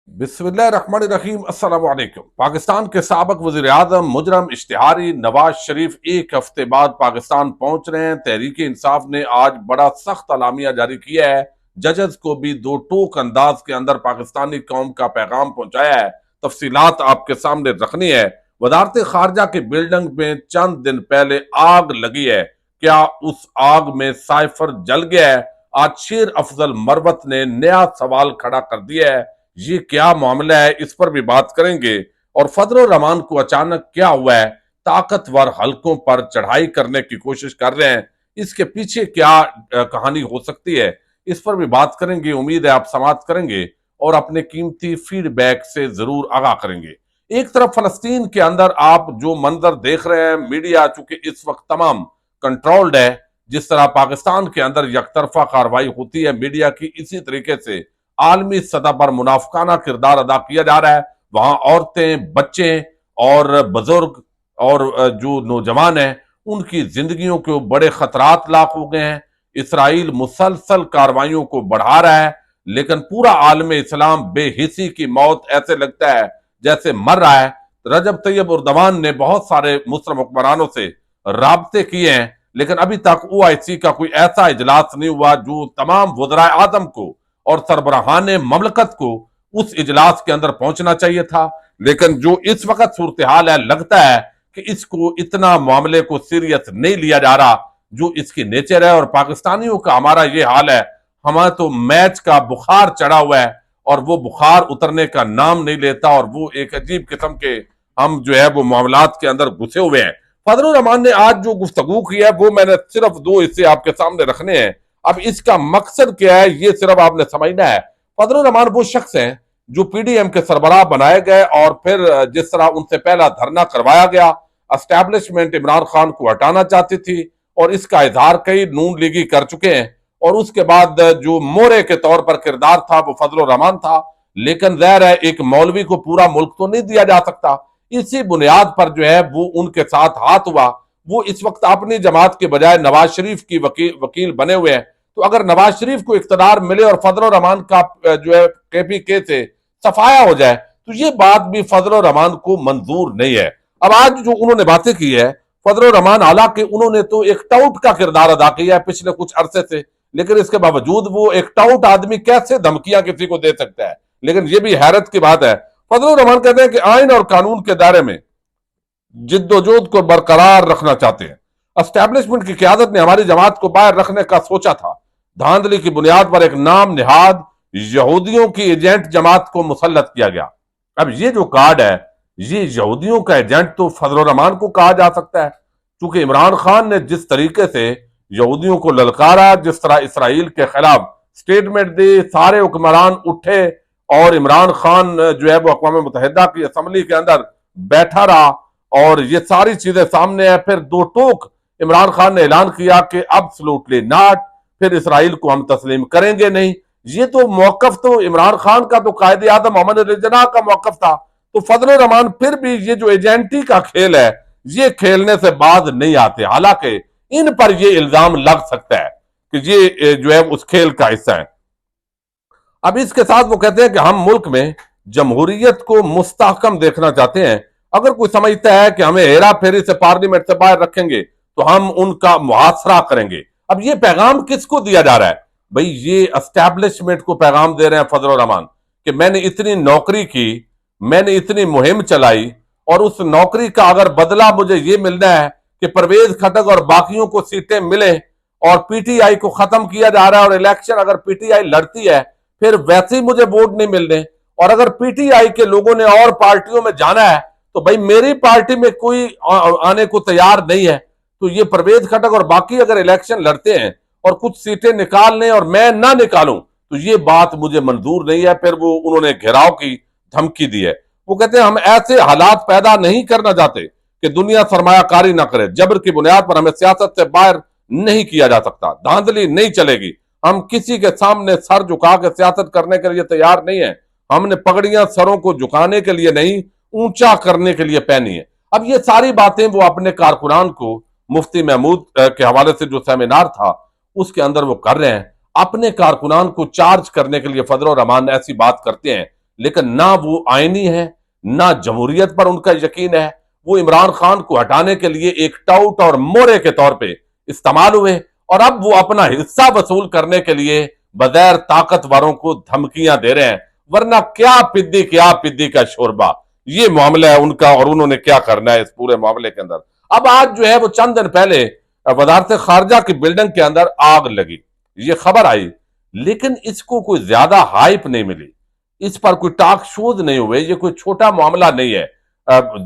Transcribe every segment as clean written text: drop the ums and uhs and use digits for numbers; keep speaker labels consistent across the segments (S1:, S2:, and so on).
S1: बिस्मिल्लाहिर्रहमानिर्रहीम। अस्सलाम वालेकुम। पाकिस्तान के साबिक वज़ीर आज़म मुजरम इश्तिहारी नवाज शरीफ एक हफ्ते बाद पाकिस्तान पहुंच रहे हैं। तहरीक इंसाफ ने आज बड़ा सख्त अलामिया जारी किया है। जजेस को भी दो टोक अंदाज के अंदर पाकिस्तानी कौम का पैगाम पहुंचाया है। तफसीलात आपके सामने रखनी है। वजारत खारजा की बिल्डिंग में चंद दिन पहले आग लगी है। क्या उस आग में साइफर जल गया है? आज शेर अफजल मरवत ने नया सवाल खड़ा कर दिया है। ये क्या मामला है, इस पर भी बात करेंगे। और फजल रहमान को अचानक क्या हुआ है? ताकतवर हलकों पर चढ़ाई करने की कोशिश कर रहे हैं, इसके पीछे क्या कहानी हो सकती है, इस पर भी बात करेंगे। उम्मीद है आप समाप्त करेंगे और अपने कीमती फीडबैक से जरूर आगाह करेंगे। एक तरफ फलस्तीन के अंदर आप जो मंजर देख रहे हैं, मीडिया चूंकि इस वक्त तमाम कंट्रोल्ड है, जिस तरह पाकिस्तान के अंदर यकतरफा कार्रवाई होती है मीडिया की, इसी तरीके से आलमी सतह पर मुनाफिकाना किरदार अदा किया जा रहा है। वहां औरतें, बच्चे और बुजुर्ग और जो नौजवान हैं, उनकी जिंदगियों को बड़े खतरात लाक हो गए हैं। इसराइल मुसलसल कार्रवाइयों को बढ़ा रहा है, लेकिन पूरा आलम इस्लाम बेहिसी की मौत ऐसे लगता है जैसे मर रहा है। रजब तैयब उर्दवान ने बहुत सारे मुस्लिम हुक्मरानों से राब्ते किए हैं, लेकिन अभी तक ओआईसी का कोई ऐसा इजलास नहीं हुआ जो तमाम वज़राए आज़म को और सरबराहान ममलकत को उस इजलास के अंदर पहुंचना चाहिए था। लेकिन जो इस वक्त सूरत हाल है, लगता है कि इसको इतना मामले को सीरियस नहीं लिया जा रहा जो इसकी नेचर है। और पाकिस्तानियों का हमारा ये हाल है, हमारा तो मैच का बुखार चढ़ा हुआ है और वो बुखार उतरने का नाम नहीं लेता, और वो एक अजीब किस्म के हम जो है वो मामलात के अंदर घुसे हुए हैं। फजल रहमान ने आज जो गुफ्तगू की है, वो मैंने सिर्फ दो हिस्से आपके सामने रखने हैं। अब इसका मकसद क्या है, ये सिर्फ आपने समझना है। फजल रहमान वो शख्स हैं जो पीडीएम के सरबराह बनाए गए, और फिर जिस तरह उनसे पहला धरना करवाया गया, एस्टैब्लिशमेंट इमरान खान को हटाना चाहती थी और इसका इजहार कई नून लीगी कर चुके हैं। और उसके बाद जो मोरे के तौर पर किरदार था वो फजल रहमान था। लेकिन ज़ाहिर है एक मौलवी को पूरा मुल्क तो नहीं दिया जा सकता। इसी बुनियाद पर जो है वो उनके साथ हाथ हुआ। वो इस वक्त अपनी जमात के बजाय नवाज शरीफ की वकील बने हुए हैं। तो अगर नवाज शरीफ को इख्तियार मिले और फजल रहमान का जो है केपीके से सफाया हो जाए, तो ये बात भी फजल रहमान को मंजूर नहीं है। अब आज जो उन्होंने बातें की है फजल रहमान, हालांकि उन्होंने तो एक टाउट का किरदार अदा किया है पिछले कुछ अरसे से, लेकिन इसके बावजूद वो एक टाउट आदमी कैसे धमकियां किसी को दे सकता है। लेकिन ये भी हैरत की बात है, फजल रहमान कहते हैं कि आइन और कानून के दायरे में जिद्दोजहद को बरकरार रखना चाहते हैं। एस्टैब्लिशमेंट की क्यादत ने हमारी जमात को बाहर रखने का सोचा था। धांधली की बुनियाद पर एक नाम निहाद यहूदियों की एजेंट जमात को मुसल्लत किया गया। अब ये जो कार्ड है, ये यहूदियों का एजेंट तो फजल रहमान को कहा जा सकता है, क्योंकि इमरान खान ने जिस तरीके से यहूदियों को ललकारा, जिस तरह इसराइल के खिलाफ स्टेटमेंट दी, सारे हुक्मरान उठे और इमरान खान जो है वो अक़वाम मुत्तहिदा की असम्बली के अंदर बैठा रहा, और ये सारी चीजें सामने है। फिर दो टोक इमरान खान ने ऐलान किया कि एब्सोल्युटली नॉट, फिर इसराइल को हम तस्लीम करेंगे नहीं। ये तो मौकफ तो इमरान खान का तो कायदे आज़म मोहम्मद अली जिन्नाह का मौकफ था। तो फजल रहमान फिर भी ये जो एजेंटी का खेल है, ये खेलने से बाज नहीं आते। हालांकि इन पर ये इल्जाम लग सकता है कि ये जो है उस खेल का हिस्सा है। अब इसके साथ वो कहते हैं कि हम मुल्क में जमहूरियत को मुस्तहकम देखना चाहते हैं। अगर कोई समझता है कि हमें हेरा फेरी से पार्लियामेंट से बाहर रखेंगे तो हम उनका मुहासरा करेंगे। अब ये पैगाम किसको दिया जा रहा है? भाई ये एस्टैब्लिशमेंट को पैगाम दे रहे हैं फजल रहमान कि मैंने इतनी नौकरी की, मैंने इतनी मुहिम चलाई, और उस नौकरी का अगर बदला मुझे ये मिलना है कि परवेज खटक और बाकियों को सीटें मिले, और पीटीआई को खत्म किया जा रहा है, और इलेक्शन अगर पीटीआई लड़ती है फिर वैसे ही मुझे वोट नहीं मिलने, और अगर पीटीआई के लोगों ने और पार्टियों में जाना है तो भाई मेरी पार्टी में कोई आने को तैयार नहीं है, तो ये परवेज खटक और बाकी अगर इलेक्शन लड़ते हैं और कुछ सीटें निकाल लें और मैं ना निकालूं, तो ये बात मुझे मंजूर नहीं है। फिर वो उन्होंने घेराव की धमकी दी है। वो कहते हैं हम ऐसे हालात पैदा नहीं करना चाहते कि दुनिया सरमायाकारी ना करे। जबर की बुनियाद पर हमें सियासत से बाहर नहीं किया जा सकता। धांधली नहीं चलेगी। हम किसी के सामने सर झुका के सियासत करने के लिए तैयार नहीं है। हमने पगड़ियां सरों को झुकाने के लिए नहीं, ऊंचा करने के लिए पहनी है। अब ये सारी बातें वो अपने कारकुनान को, मुफ्ती महमूद के हवाले से जो सेमिनार था उसके अंदर वो कर रहे हैं। अपने कारकुनान को चार्ज करने के लिए फजल रहमान ऐसी बात करते हैं لیکن نہ وہ آئینی ہے، نہ جمہوریت پر ان کا یقین ہے۔ وہ عمران خان کو ہٹانے کے لیے ایک ٹاؤٹ اور مورے کے طور پہ استعمال ہوئے، اور اب وہ اپنا حصہ وصول کرنے کے لیے بغیر طاقتوروں کو دھمکیاں دے رہے ہیں، ورنہ کیا پدی کا شوربہ، یہ معاملہ ہے ان کا، اور انہوں نے کیا کرنا ہے اس پورے معاملے کے اندر۔ اب آج جو ہے وہ چند دن پہلے وزارت خارجہ کی بلڈنگ کے اندر آگ لگی، یہ خبر آئی، لیکن اس کو کوئی زیادہ ہائپ نہیں ملی، اس پر کوئی ٹاک شوز نہیں ہوئے، یہ کوئی چھوٹا معاملہ نہیں ہے۔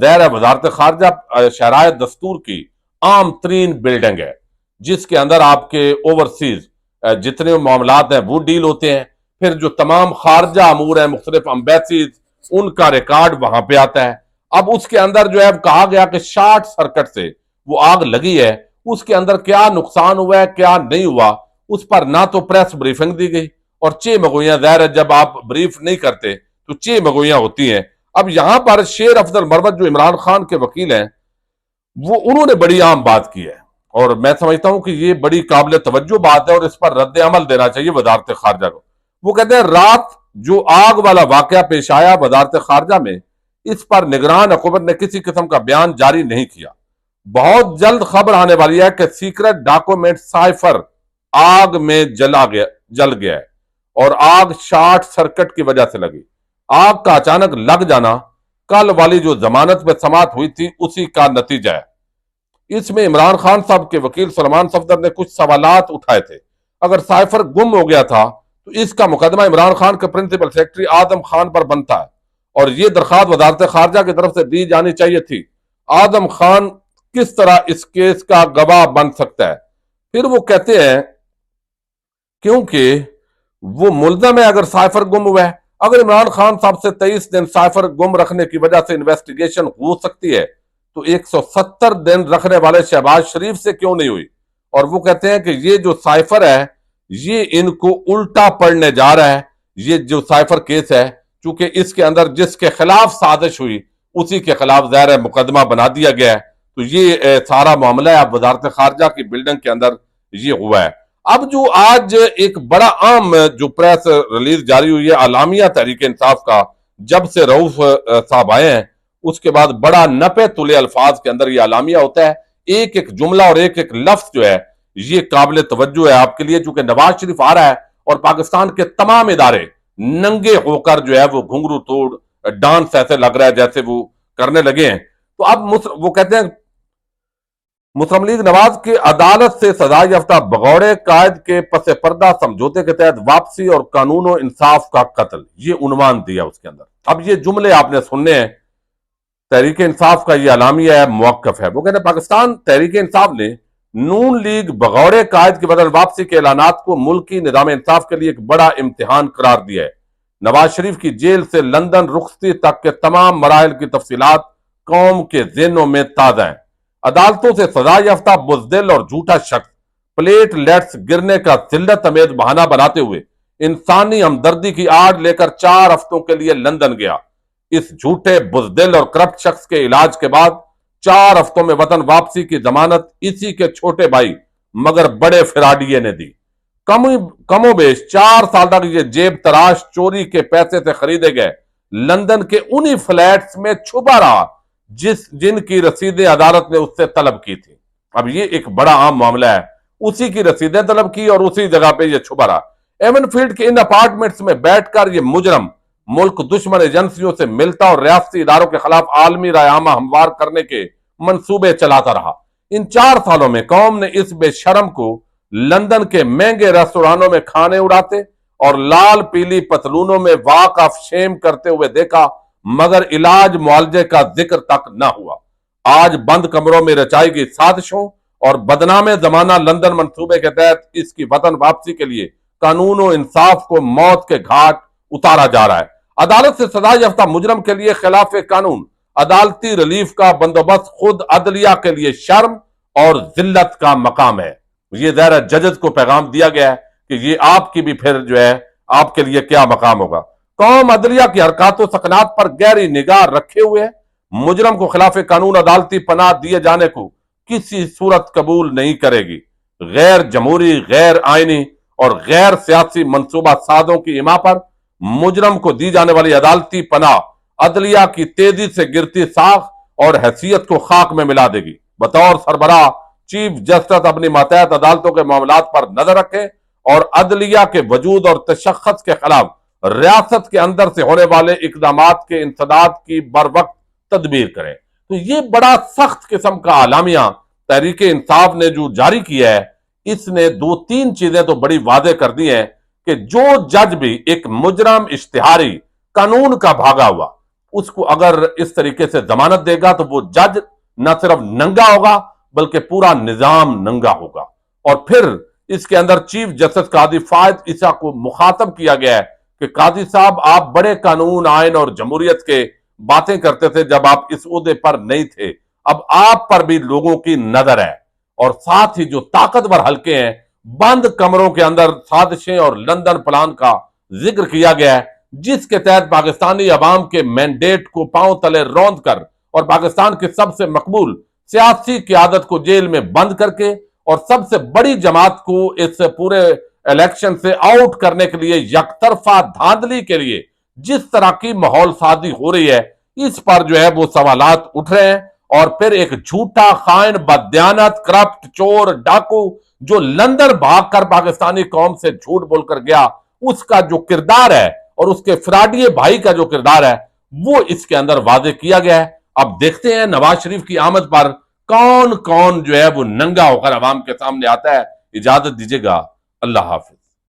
S1: ظاہر ہے وزارت خارجہ شرائع دستور کی عام ترین بلڈنگ ہے، جس کے اندر آپ کے اوورسیز جتنے معاملات ہیں وہ ڈیل ہوتے ہیں، پھر جو تمام خارجہ امور ہیں، مختلف امبیسیز، ان کا ریکارڈ وہاں پہ آتا ہے۔ اب اس کے اندر جو ہے کہا گیا کہ شارٹ سرکٹ سے وہ آگ لگی ہے، اس کے اندر کیا نقصان ہوا ہے کیا نہیں ہوا، اس پر نہ تو پریس بریفنگ دی گئی، اور مگویاں، ظاہر ہے جب آپ بریف نہیں کرتے تو مگویاں ہوتی ہیں۔ اب یہاں پر شیر افضل مروت جو عمران خان کے وکیل ہیں، وہ انہوں نے بڑی عام بات کی ہے، اور میں سمجھتا ہوں کہ یہ بڑی قابل توجہ بات ہے، اور اس پر رد عمل دینا چاہیے وزارت خارجہ کو۔ وہ کہتے ہیں رات جو آگ والا واقعہ پیش آیا وزارت خارجہ میں، اس پر نگران حکومت نے کسی قسم کا بیان جاری نہیں کیا۔ بہت جلد خبر آنے والی ہے کہ سیکرٹ ڈاکومنٹ سائفر آگ میں جل گیا ہے، اور آگ شارٹ سرکٹ کی وجہ سے لگی۔ آگ کا اچانک لگ جانا کل والی جو ضمانت پہ سماعت ہوئی تھی اسی کا نتیجہ ہے۔ اس میں عمران خان صاحب کے وکیل سلمان صفدر نے کچھ سوالات اٹھائے تھے۔ اگر سائفر گم ہو گیا تھا تو اس کا مقدمہ عمران خان کے پرنسپل سیکرٹری اعظم خان پر بنتا ہے، اور یہ درخواست وزارت خارجہ کی طرف سے دی جانی چاہیے تھی۔ اعظم خان کس طرح اس کیس کا گواہ بن سکتا ہے؟ پھر وہ کہتے ہیں کیونکہ وہ ملزم ہے اگر سائفر گم ہوا ہے۔ اگر عمران خان صاحب سے 23 دن سائفر گم رکھنے کی وجہ سے انویسٹیگیشن ہو سکتی ہے تو 170 دن رکھنے والے شہباز شریف سے کیوں نہیں ہوئی؟ اور وہ کہتے ہیں کہ یہ جو سائفر ہے یہ ان کو الٹا پڑنے جا رہا ہے، یہ جو سائفر کیس ہے، چونکہ اس کے اندر جس کے خلاف سازش ہوئی اسی کے خلاف ظاہر ہے مقدمہ بنا دیا گیا ہے، تو یہ سارا معاملہ ہے اب وزارت خارجہ کی بلڈنگ کے اندر یہ ہوا ہے۔ اب جو آج ایک بڑا عام جو پریس ریلیز جاری ہوئی ہے اعلامیہ تحریک انصاف کا، جب سے رؤوف صاحب آئے ہیں اس کے بعد بڑا نپے تلے الفاظ کے اندر یہ اعلامیہ ہوتا ہے، ایک ایک جملہ اور ایک ایک لفظ جو ہے یہ قابل توجہ ہے آپ کے لیے، چونکہ نواز شریف آ رہا ہے اور پاکستان کے تمام ادارے ننگے ہو کر جو ہے وہ گھنگرو توڑ ڈانس ایسے لگ رہا ہے جیسے وہ کرنے لگے ہیں۔ تو اب وہ کہتے ہیں مسلم لیگ نواز کی عدالت سے سزا یافتہ بغور قائد کے پس پردہ سمجھوتے کے تحت واپسی اور قانون و انصاف کا قتل، یہ عنوان دیا اس کے اندر۔ اب یہ جملے آپ نے سننے ہیں، تحریک انصاف کا یہ اعلامیہ ہے، موقف ہے۔ وہ کہتے ہیں پاکستان تحریک انصاف نے نون لیگ بغور قائد کے بدل واپسی کے اعلانات کو ملکی نظام انصاف کے لیے ایک بڑا امتحان قرار دیا ہے۔ نواز شریف کی جیل سے لندن رخصتی تک کے تمام مراحل کی تفصیلات قوم کے ذہنوں میں تازہ ہیں۔ عدالتوں سے سزا یافتہ بزدل اور جھوٹا شخص پلیٹ لیٹس گرنے کا ذلت امیز بہانہ بناتے ہوئے انسانی ہمدردی کی آڑ لے کر 4 ہفتوں کے لیے لندن گیا۔ اس جھوٹے بزدل اور کرپٹ شخص کے علاج کے بعد 4 ہفتوں میں وطن واپسی کی ضمانت اسی کے چھوٹے بھائی مگر بڑے فراڈیے نے دی۔ کم و بیش 4 سال تک یہ جیب تراش چوری کے پیسے سے خریدے گئے لندن کے انہی فلیٹس میں چھپا رہا جن کی رسیدیں عدالت نے اس سے طلب کی تھی۔ اب یہ ایک بڑا عام معاملہ ہے، اسی کی رسیدیں طلب کی اور اسی جگہ پہ یہ چھپا رہا۔ ایون فیلڈ کے ان اپارٹمنٹس میں بیٹھ کر یہ مجرم ملک دشمن ایجنسیوں سے ملتا اور ریاستی اداروں کے خلاف عالمی رائے عامہ ہموار کرنے کے منصوبے چلاتا رہا۔ ان 4 سالوں میں قوم نے اس بے شرم کو لندن کے مہنگے ریستورانوں میں کھانے اڑاتے اور لال پیلی پتلونوں میں واک آف شیم کرتے ہوئے دیکھا، مگر علاج معالجے کا ذکر تک نہ ہوا۔ آج بند کمروں میں رچائی گئی سازشوں اور بدنام زمانہ لندن منصوبے کے تحت اس کی وطن واپسی کے لیے قانون و انصاف کو موت کے گھاٹ اتارا جا رہا ہے۔ عدالت سے سزا یافتہ مجرم کے لیے خلاف قانون عدالتی ریلیف کا بندوبست خود عدلیہ کے لیے شرم اور ذلت کا مقام ہے۔ یہ ظاہر ججز کو پیغام دیا گیا ہے کہ یہ آپ کی بھی پھر جو ہے آپ کے لیے کیا مقام ہوگا۔ قوم عدلیہ کی حرکات و سکنات پر گہری نگاہ رکھے ہوئے مجرم کو خلاف قانون عدالتی پناہ دیے جانے کو کسی صورت قبول نہیں کرے گی۔ غیر جمہوری، غیر آئینی اور غیر سیاسی منصوبہ سازوں کی اما پر मुजरम को दी जाने वाली अदालती पनाह अदलिया की तेजी से गिरती साख और हैसियत को खाक में मिला देगी। बतौर सरबराह चीफ जस्टिस अपनी मातहत अदालतों के मामलात पर नजर रखें और अदलिया के वजूद और तशख्खुस के खिलाफ रियासत के अंदर से होने वाले इकदामात के इंसदाद की बर वक्त तदबीर करें। तो ये बड़ा सख्त किस्म का आलामिया तहरीक इंसाफ ने जो जारी किया है, इसने दो तीन चीजें तो बड़ी वादे कर दी हैं कि जो जज भी एक मुजरम इश्तिहारी कानून का भागा हुआ उसको अगर इस तरीके से जमानत देगा तो वो जज न सिर्फ नंगा होगा बल्कि पूरा निजाम नंगा होगा। और फिर इसके अंदर चीफ जस्टिस कादी फायद ईसा को मुखातब किया गया है कि कादी साहब, आप बड़े कानून, आइन और जमहूरियत के बातें करते थे जब आप इस ओहदे पर नहीं थे, अब आप पर भी लोगों की नजर है। और साथ ही जो ताकतवर हल्के हैं, बंद कमरों के अंदर साजिशें और लंदन प्लान का जिक्र किया गया है, जिसके तहत पाकिस्तानी अवाम के मैंडेट को पांव तले रौंद कर और पाकिस्तान की सबसे मकबूल सियासी क़यादत को जेल में बंद करके और सबसे बड़ी जमात को इस पूरे इलेक्शन से आउट करने के लिए यकतरफा धांधली के लिए जिस तरह की माहौल साजी हो रही है, इस पर जो है वो सवालात उठ रहे हैं। और फिर एक झूठा, खाइन, बदयानत, करप्ट, चोर, डाकू जो लंदन भागकर पाकिस्तानी कौम से झूठ बोलकर गया, उसका जो किरदार है और उसके फ्राडिये भाई का जो किरदार है वो इसके अंदर वादे किया गया है। अब देखते हैं नवाज शरीफ की आमद पर कौन कौन जो है वो नंगा होकर अवाम के सामने आता है। इजाजत दीजिएगा, अल्लाह हाफिज।